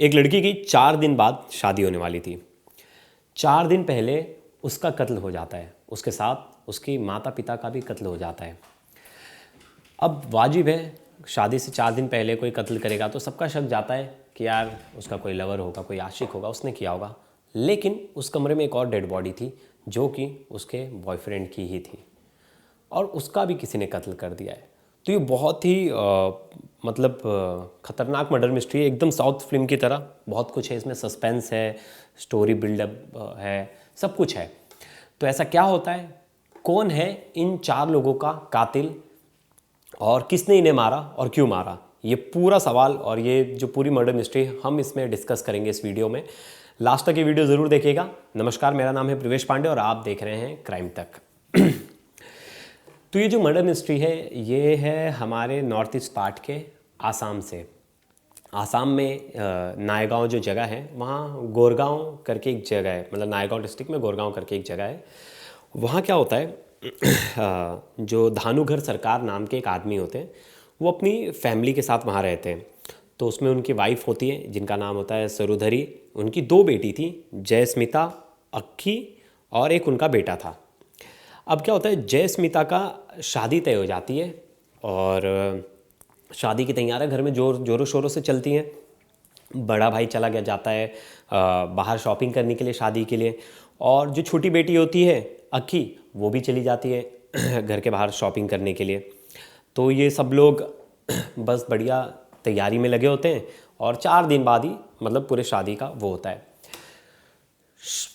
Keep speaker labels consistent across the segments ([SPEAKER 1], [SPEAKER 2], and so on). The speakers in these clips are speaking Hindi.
[SPEAKER 1] एक लड़की की 4 दिन बाद शादी होने वाली थी। 4 दिन पहले उसका कत्ल हो जाता है, उसके साथ उसकी माता पिता का भी कत्ल हो जाता है। अब वाजिब है, शादी से 4 दिन पहले कोई कत्ल करेगा तो सबका शक जाता है कि यार उसका कोई लवर होगा, कोई आशिक होगा, उसने किया होगा। लेकिन उस कमरे में एक और डेड बॉडी थी जो कि उसके बॉयफ्रेंड की ही थी और उसका भी किसी ने कत्ल कर दिया है। तो ये बहुत ही ख़तरनाक मर्डर मिस्ट्री है, एकदम साउथ फिल्म की तरह। बहुत कुछ है इसमें, सस्पेंस है, स्टोरी बिल्डअप है, सब कुछ है। तो ऐसा क्या होता है, कौन है इन 4 लोगों का कातिल और किसने इन्हें मारा और क्यों मारा, ये पूरा सवाल और ये जो पूरी मर्डर मिस्ट्री हम इसमें डिस्कस करेंगे इस वीडियो में। लास्ट तक ये वीडियो ज़रूर देखिएगा। नमस्कार, मेरा नाम है प्रवेश पांडे और आप देख रहे हैं क्राइम तक। तो ये जो मर्डर मिस्ट्री है ये है हमारे नॉर्थ ईस्ट पार्ट के आसाम से। आसाम में नायगांव जो जगह है वहाँ गोरगांव करके एक जगह है, मतलब नायगांव डिस्ट्रिक्ट में गोरगांव करके एक जगह है। वहाँ क्या होता है, जो धानुघर सरकार नाम के एक आदमी होते हैं वो अपनी फैमिली के साथ वहाँ रहते हैं। तो उसमें उनकी वाइफ होती है जिनका नाम होता है सरुधरी, उनकी 2 बेटी थी, जयस्मिता, अक्की और एक उनका बेटा था। अब क्या होता है, जयस्मिता का शादी तय हो जाती है और शादी की तैयारियां घर में जोरों शोरों से चलती हैं। बड़ा भाई चला गया जाता है बाहर शॉपिंग करने के लिए, शादी के लिए, और जो छोटी बेटी होती है अक्की वो भी चली जाती है घर के बाहर शॉपिंग करने के लिए। तो ये सब लोग बस बढ़िया तैयारी में लगे होते हैं और 4 दिन बाद ही मतलब पूरे शादी का वो होता है।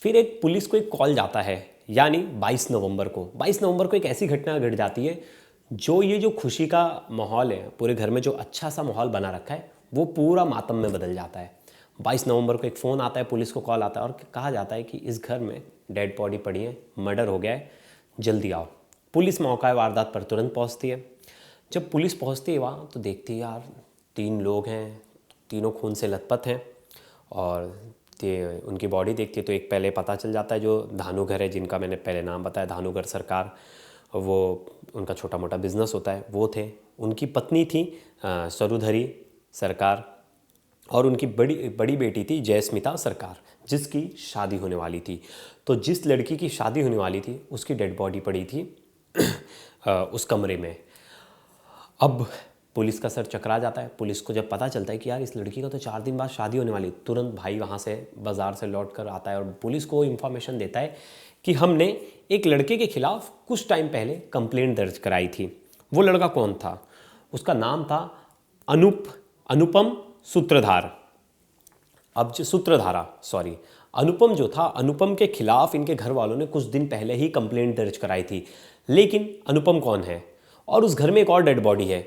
[SPEAKER 1] फिर एक पुलिस को एक कॉल जाता है, यानी 22 नवंबर को एक ऐसी घटना घट जाती है जो ये जो खुशी का माहौल है, पूरे घर में जो अच्छा सा माहौल बना रखा है, वो पूरा मातम में बदल जाता है। 22 नवंबर को एक फ़ोन आता है, पुलिस को कॉल आता है और कहा जाता है कि इस घर में डेड बॉडी पड़ी है, मर्डर हो गया है, जल्दी आओ। पुलिस मौका वारदात पर तुरंत पहुंचती है। जब पुलिस पहुंचती है वहाँ तो देखती है यार 3 लोग हैं, तीनों खून से लथपथ हैं और उनकी बॉडी देखती है तो एक पहले पता चल जाता है, जो धानुघर है जिनका मैंने पहले नाम बताया, धानुघर सरकार, वो उनका छोटा मोटा बिजनेस होता है, वो थे। उनकी पत्नी थी सरुधरी सरकार और उनकी बड़ी बेटी थी जयस्मिता सरकार, जिसकी शादी होने वाली थी। तो जिस लड़की की शादी होने वाली थी उसकी डेड बॉडी पड़ी थी उस कमरे में। अब पुलिस का सर चकरा जाता है। पुलिस को जब पता चलता है कि यार इस लड़की का तो 4 दिन बाद शादी होने वाली, तुरंत भाई वहाँ से बाज़ार से लौट कर आता है और पुलिस को इन्फॉर्मेशन देता है कि हमने एक लड़के के खिलाफ कुछ टाइम पहले कंप्लेंट दर्ज कराई थी। वो लड़का कौन था? उसका नाम था अनुपम सूत्रधार। अब जो अनुपम जो था, अनुपम के खिलाफ इनके घर वालों ने कुछ दिन पहले ही कंप्लेंट दर्ज कराई थी। लेकिन अनुपम कौन है? और उस घर में एक और डेड बॉडी है।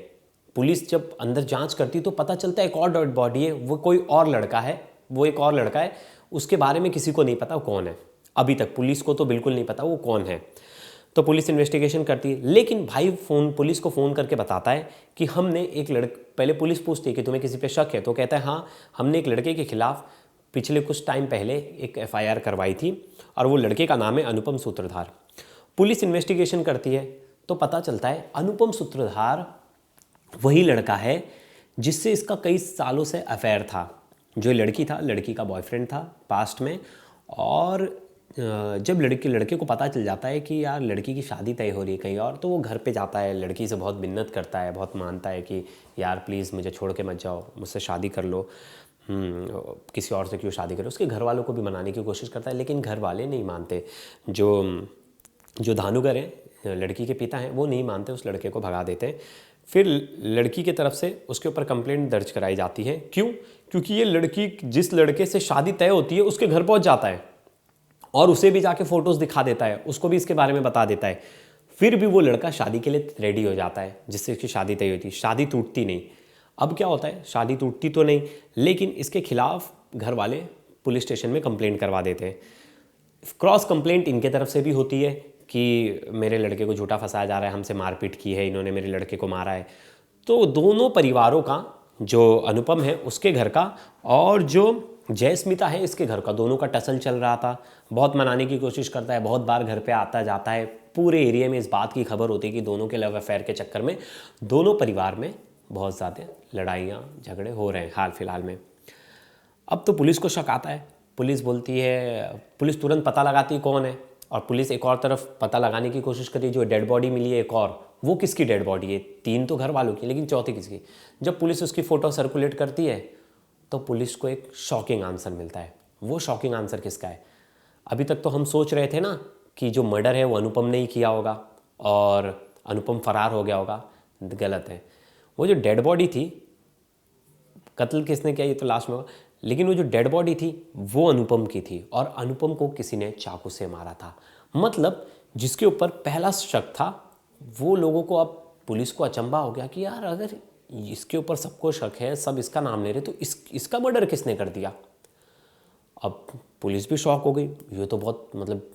[SPEAKER 1] पुलिस जब अंदर जांच करती तो पता चलता है एक और डेड बॉडी है, वो कोई और लड़का है, वो एक और लड़का है। उसके बारे में किसी को नहीं पता वो कौन है, अभी तक पुलिस को तो बिल्कुल नहीं पता वो कौन है। तो पुलिस इन्वेस्टिगेशन करती है, लेकिन भाई पुलिस को फ़ोन करके बताता है कि हमने एक पहले पुलिस पूछती है कि तुम्हें किसी पे शक है, तो कहता है हाँ, हमने एक लड़के के खिलाफ पिछले कुछ टाइम पहले एक FIR करवाई थी और वो लड़के का नाम है अनुपम सूत्रधार। पुलिस इन्वेस्टिगेशन करती है तो पता चलता है अनुपम सूत्रधार वही लड़का है जिससे इसका कई सालों से अफेयर था। जो लड़की था, लड़की का बॉयफ्रेंड था पास्ट में। और जब लड़के को पता चल जाता है कि यार लड़की की शादी तय हो रही है कहीं और, तो वो घर पे जाता है, लड़की से बहुत मिन्नत करता है, बहुत मानता है कि यार प्लीज़ मुझे छोड़ के मत जाओ, मुझसे शादी कर लो, किसी और से क्यों शादी करो। उसके घर वालों को भी मनाने की कोशिश करता है, लेकिन घर वाले नहीं मानते। जो धानुघर हैं, लड़की के पिता हैं, वो नहीं मानते, उस लड़के को भगा देते हैं। फिर लड़की की तरफ से उसके ऊपर कंप्लेंट दर्ज कराई जाती है। क्यों? क्योंकि ये लड़की जिस लड़के से शादी तय होती है उसके घर पहुंच जाता है और उसे भी जाके फ़ोटोज़ दिखा देता है, उसको भी इसके बारे में बता देता है। फिर भी वो लड़का शादी के लिए रेडी हो जाता है जिससे इसकी शादी तय होती है। शादी टूटती नहीं। अब क्या होता है, शादी टूटती तो नहीं, लेकिन इसके खिलाफ घर वाले पुलिस स्टेशन में कंप्लेंट करवा देते हैं। क्रॉस कंप्लेंट इनके तरफ से भी होती है कि मेरे लड़के को झूठा फंसाया जा रहा है, हमसे मारपीट की है, इन्होंने मेरे लड़के को मारा है। तो दोनों परिवारों का, जो अनुपम है उसके घर का और जो जयस्मिता है इसके घर का, दोनों का टसल चल रहा था। बहुत मनाने की कोशिश करता है, बहुत बार घर पे आता जाता है। पूरे एरिया में इस बात की खबर होती है कि दोनों के लव अफेयर के चक्कर में दोनों परिवार में बहुत ज़्यादा लड़ाइयाँ झगड़े हो रहे हैं हाल फिलहाल में। अब तो पुलिस को शक आता है, पुलिस बोलती है, पुलिस तुरंत पता लगाती है कौन है, और पुलिस एक और तरफ पता लगाने की कोशिश करी, जो डेड बॉडी मिली है एक और, वो किसकी डेड बॉडी है? 3 तो घर वालों की, लेकिन चौथी किसकी? जब पुलिस उसकी फ़ोटो सर्कुलेट करती है तो पुलिस को एक शॉकिंग आंसर मिलता है। वो शॉकिंग आंसर किसका है? अभी तक तो हम सोच रहे थे ना कि जो मर्डर है वो अनुपम ने ही किया होगा और अनुपम फरार हो गया होगा। गलत है। वो जो डेड बॉडी थी, कत्ल किसने किया ये तो लास्ट में होगा, लेकिन वो जो डेड बॉडी थी वो अनुपम की थी, और अनुपम को किसी ने चाकू से मारा था। मतलब जिसके ऊपर पहला शक था, वो लोगों को, अब पुलिस को अचंभा हो गया कि यार अगर इसके ऊपर सबको शक है, सब इसका नाम ले रहे, तो इसका मर्डर किसने कर दिया? अब पुलिस भी शॉक हो गई, ये तो बहुत मतलब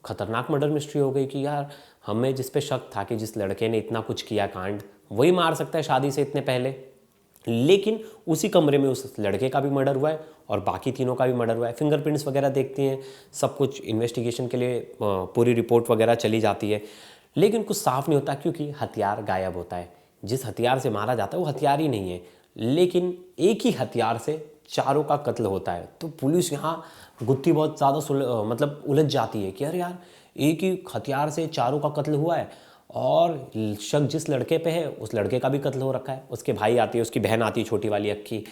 [SPEAKER 1] खतरनाक मर्डर मिस्ट्री हो गई कि यार हमें जिस पे शक था कि जिस लड़के ने इतना कुछ किया कांड, वही मार सकता है शादी से इतने पहले, लेकिन उसी कमरे में उस लड़के का भी मर्डर हुआ है और बाकी तीनों का भी मर्डर हुआ है। फिंगरप्रिंट्स वगैरह देखती हैं, सब कुछ इन्वेस्टिगेशन के लिए पूरी रिपोर्ट वगैरह चली जाती है, लेकिन कुछ साफ नहीं होता क्योंकि हथियार गायब होता है। जिस हथियार से मारा जाता है वो हथियार ही नहीं है, लेकिन एक ही हथियार से चारों का कत्ल होता है। तो पुलिस यहाँ गुत्थी बहुत ज़्यादा मतलब उलझ जाती है कि अरे यार, एक ही हथियार से चारों का कत्ल हुआ है, और शक जिस लड़के पे है उस लड़के का भी कत्ल हो रखा है। उसके भाई आती है, उसकी बहन आती है छोटी वाली अक्की,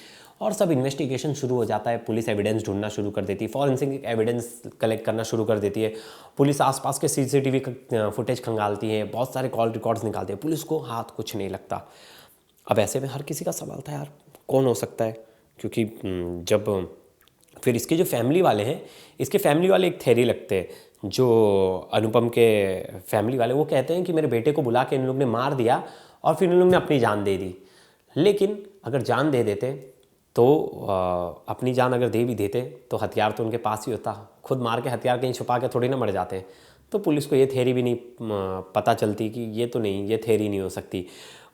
[SPEAKER 1] और सब इन्वेस्टिगेशन शुरू हो जाता है। पुलिस एविडेंस ढूंढना शुरू कर देती है, फॉरेंसिक एविडेंस कलेक्ट करना शुरू कर देती है। पुलिस आसपास के सीसीटीवी फुटेज खंगालती है, बहुत सारे कॉल रिकॉर्ड्स निकालते हैं। पुलिस को हाथ कुछ नहीं लगता। अब ऐसे में हर किसी का सवाल था यार कौन हो सकता है, क्योंकि जब फिर इसके जो फैमिली वाले हैं, इसके फैमिली वाले एक थ्योरी लगते हैं, जो अनुपम के फैमिली वाले, वो कहते हैं कि मेरे बेटे को बुला के इन लोग ने मार दिया और फिर इन लोग ने अपनी जान दे दी। लेकिन अगर जान दे देते तो अपनी जान अगर दे भी देते तो हथियार तो उनके पास ही होता, खुद मार के हथियार कहीं छुपा के थोड़ी ना मर जाते। तो पुलिस को ये थ्योरी भी नहीं पता चलती कि ये तो नहीं, ये थ्योरी नहीं हो सकती।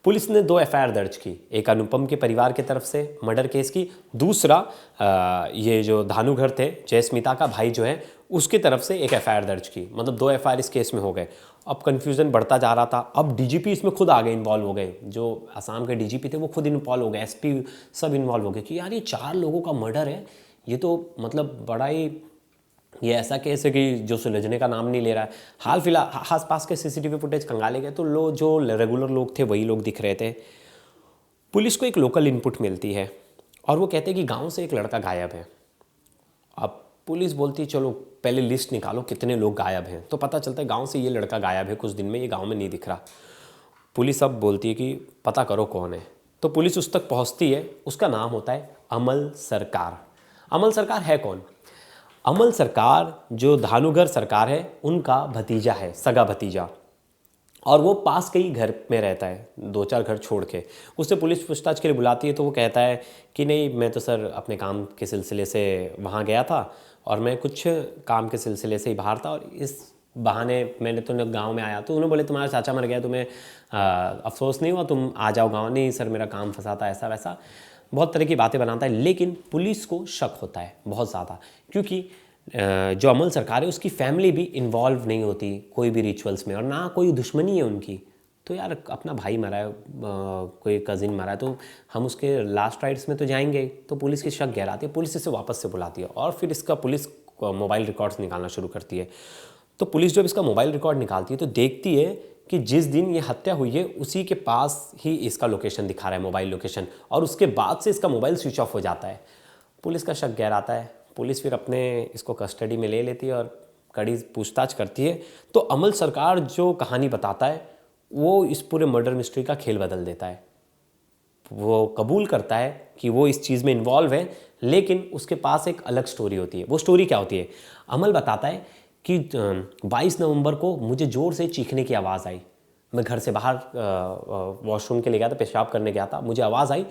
[SPEAKER 1] पुलिस ने 2 एफआईआर दर्ज की, एक अनुपम के परिवार की तरफ से मर्डर केस की, दूसरा ये जो धानुघर थे, जयस्मिता का भाई जो है, उसकी तरफ से एक एफआईआर दर्ज की। मतलब 2 एफआईआर इस केस में हो गए। अब कन्फ्यूज़न बढ़ता जा रहा था। अब डीजीपी इसमें खुद आ गए, इन्वॉल्व हो गए। जो असम के डीजीपी थे वो खुद इन्वॉल्व हो गए, एसपी सब इन्वॉल्व हो गए कि यार ये 4 लोगों का मर्डर है, ये तो मतलब बड़ा ही, ये ऐसा केस है कि जो सुलझने का नाम नहीं ले रहा है। हाल फिलहाल आस पास के सीसीटीवी फुटेज खंगाले गए तो जो रेगुलर लोग थे वही लोग दिख रहे थे। पुलिस को एक लोकल इनपुट मिलती है और वो कहते हैं कि गांव से एक लड़का गायब है। अब पुलिस बोलती है चलो पहले लिस्ट निकालो कितने लोग गायब हैं, तो पता चलता है गांव से ये लड़का गायब है, कुछ दिन में ये गांव में नहीं दिख रहा। पुलिस अब बोलती है कि पता करो कौन है। तो पुलिस उस तक पहुंचती है, उसका नाम होता है अमल सरकार। अमल सरकार है कौन? अमल सरकार जो धानुघर सरकार है उनका भतीजा है, सगा भतीजा, और वो पास के ही घर में रहता है, 2-4 घर छोड़ के। उससे पुलिस पूछताछ के लिए बुलाती है तो वो कहता है कि नहीं, मैं तो सर अपने काम के सिलसिले से वहाँ गया था और मैं कुछ काम के सिलसिले से ही बाहर था, और इस बहाने मैंने तो गांव में आया। तो उन्होंने बोले तुम्हारा चाचा मर गया, तुम्हें अफसोस नहीं हुआ, तुम आ जाओ गाँव। नहीं सर मेरा काम फंसा था, ऐसा वैसा बहुत तरह की बातें बनाता है। लेकिन पुलिस को शक होता है बहुत ज़्यादा, क्योंकि जो अमल सरकार है उसकी फैमिली भी इन्वॉल्व नहीं होती कोई भी रिचुअल्स में, और ना कोई दुश्मनी है उनकी। तो यार अपना भाई मरा है, कोई कज़िन मरा है, तो हम उसके लास्ट राइट्स में तो जाएंगे। तो पुलिस की शक गहराती है, पुलिस इसे वापस से बुलाती है और फिर इसका पुलिस मोबाइल रिकॉर्ड्स निकालना शुरू करती है। तो पुलिस जब इसका मोबाइल रिकॉर्ड निकालती है तो देखती है कि जिस दिन ये हत्या हुई है उसी के पास ही इसका लोकेशन दिखा रहा है, मोबाइल लोकेशन, और उसके बाद से इसका मोबाइल स्विच ऑफ हो जाता है। पुलिस का शक गहराता है, पुलिस फिर अपने इसको कस्टडी में ले लेती है और कड़ी पूछताछ करती है। तो अमल सरकार जो कहानी बताता है वो इस पूरे मर्डर मिस्ट्री का खेल बदल देता है। वो कबूल करता है कि वो इस चीज़ में इन्वॉल्व है, लेकिन उसके पास एक अलग स्टोरी होती है। वो स्टोरी क्या होती है? अमल बताता है कि 22 नवंबर को मुझे ज़ोर से चीखने की आवाज़ आई। मैं घर से बाहर वॉशरूम के लिए गया था, पेशाब करने गया था, मुझे आवाज़ आई,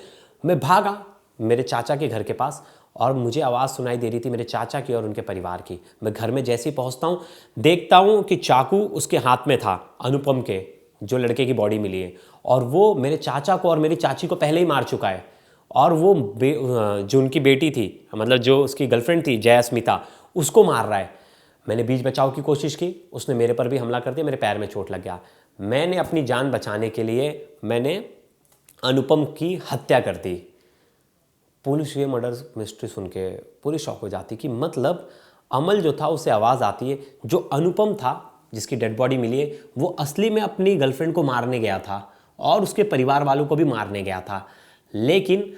[SPEAKER 1] मैं भागा मेरे चाचा के घर के पास, और मुझे आवाज़ सुनाई दे रही थी मेरे चाचा की और उनके परिवार की। मैं घर में जैसे ही पहुंचता हूं देखता हूं कि चाकू उसके हाथ में था, अनुपम के, जो लड़के की बॉडी मिली है, और वो मेरे चाचा को और मेरी चाची को पहले ही मार चुका है। और वो जो उनकी बेटी थी, मतलब जो उसकी गर्लफ्रेंड थी जयस्मिता, उसको मार रहा है। मैंने बीच बचाव की कोशिश की, उसने मेरे पर भी हमला कर दिया, मेरे पैर में चोट लग गया। मैंने अपनी जान बचाने के लिए मैंने अनुपम की हत्या कर दी। पुलिस ये मर्डर मिस्ट्री सुन के पूरी शॉक हो जाती कि मतलब अमल जो था उसे आवाज़ आती है, जो अनुपम था जिसकी डेड बॉडी मिली है वो असली में अपनी गर्लफ्रेंड को मारने गया था और उसके परिवार वालों को भी मारने गया था, लेकिन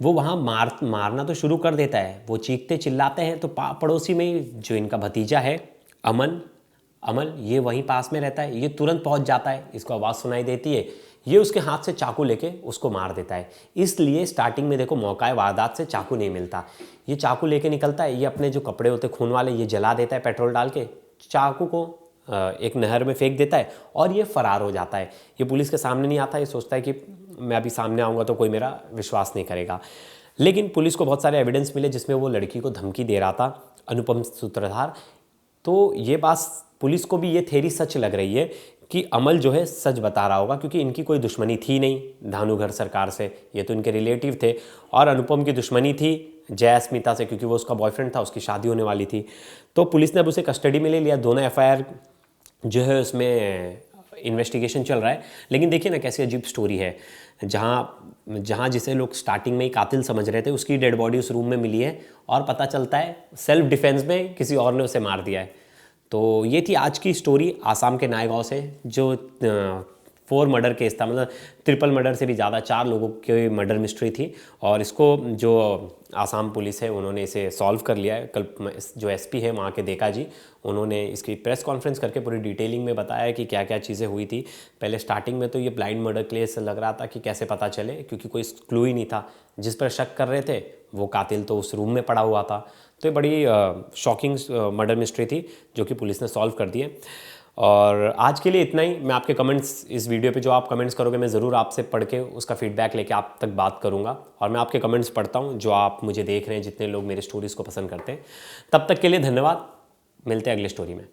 [SPEAKER 1] वो वहाँ मारना तो शुरू कर देता है। वो चीखते चिल्लाते हैं तो पड़ोसी में ही जो इनका भतीजा है अमल ये वहीं पास में रहता है, ये तुरंत पहुँच जाता है, इसको आवाज़ सुनाई देती है, ये उसके हाथ से चाकू लेके उसको मार देता है। इसलिए स्टार्टिंग में देखो मौका वारदात से चाकू नहीं मिलता, ये चाकू लेके निकलता है, ये अपने जो कपड़े होते खून वाले ये जला देता है पेट्रोल डाल के, चाकू को एक नहर में फेंक देता है और ये फरार हो जाता है। ये पुलिस के सामने नहीं आता, ये सोचता है कि मैं अभी सामने आऊँगा तो कोई मेरा विश्वास नहीं करेगा। लेकिन पुलिस को बहुत सारे एविडेंस मिले जिसमें वो लड़की को धमकी दे रहा था, अनुपम सूत्रधार। तो ये बात पुलिस को भी ये थ्योरी सच लग रही है कि अमल जो है सच बता रहा होगा, क्योंकि इनकी कोई दुश्मनी थी नहीं धानुघर सरकार से, ये तो इनके रिलेटिव थे। और अनुपम की दुश्मनी थी जयस्मिता से, क्योंकि वो उसका बॉयफ्रेंड था, उसकी शादी होने वाली थी। तो पुलिस ने अब उसे कस्टडी में ले लिया, दोनों एफआईआर जो है उसमें इन्वेस्टिगेशन चल रहा है। लेकिन देखिए ना कैसी अजीब स्टोरी है, जहाँ जिसे लोग स्टार्टिंग में ही कातिल समझ रहे थे उसकी डेड बॉडी उस रूम में मिली है और पता चलता है सेल्फ डिफेंस में किसी और ने उसे मार दिया है। तो ये थी आज की स्टोरी आसाम के नायगांव से, जो 4 मर्डर केस था, मतलब ट्रिपल मर्डर से भी ज़्यादा, 4 लोगों की मर्डर मिस्ट्री थी और इसको जो आसाम पुलिस है उन्होंने इसे सॉल्व कर लिया है। कल जो एसपी है वहाँ के देका जी, उन्होंने इसकी प्रेस कॉन्फ्रेंस करके पूरी डिटेलिंग में बताया कि क्या क्या चीज़ें हुई थी। पहले स्टार्टिंग में तो ये ब्लाइंड मर्डर केस लग रहा था कि कैसे पता चले, क्योंकि कोई क्लू ही नहीं था। जिस पर शक कर रहे थे वो कातिल तो उस रूम में पड़ा हुआ था। तो ये बड़ी शॉकिंग मर्डर मिस्ट्री थी जो कि पुलिस ने सॉल्व कर दी है। और आज के लिए इतना ही। मैं आपके कमेंट्स, इस वीडियो पे जो आप कमेंट्स करोगे मैं ज़रूर आपसे पढ़ के उसका फीडबैक लेके आप तक बात करूंगा। और मैं आपके कमेंट्स पढ़ता हूं जो आप मुझे देख रहे हैं, जितने लोग मेरे स्टोरीज़ को पसंद करते हैं। तब तक के लिए धन्यवाद, मिलते हैं अगले स्टोरी में।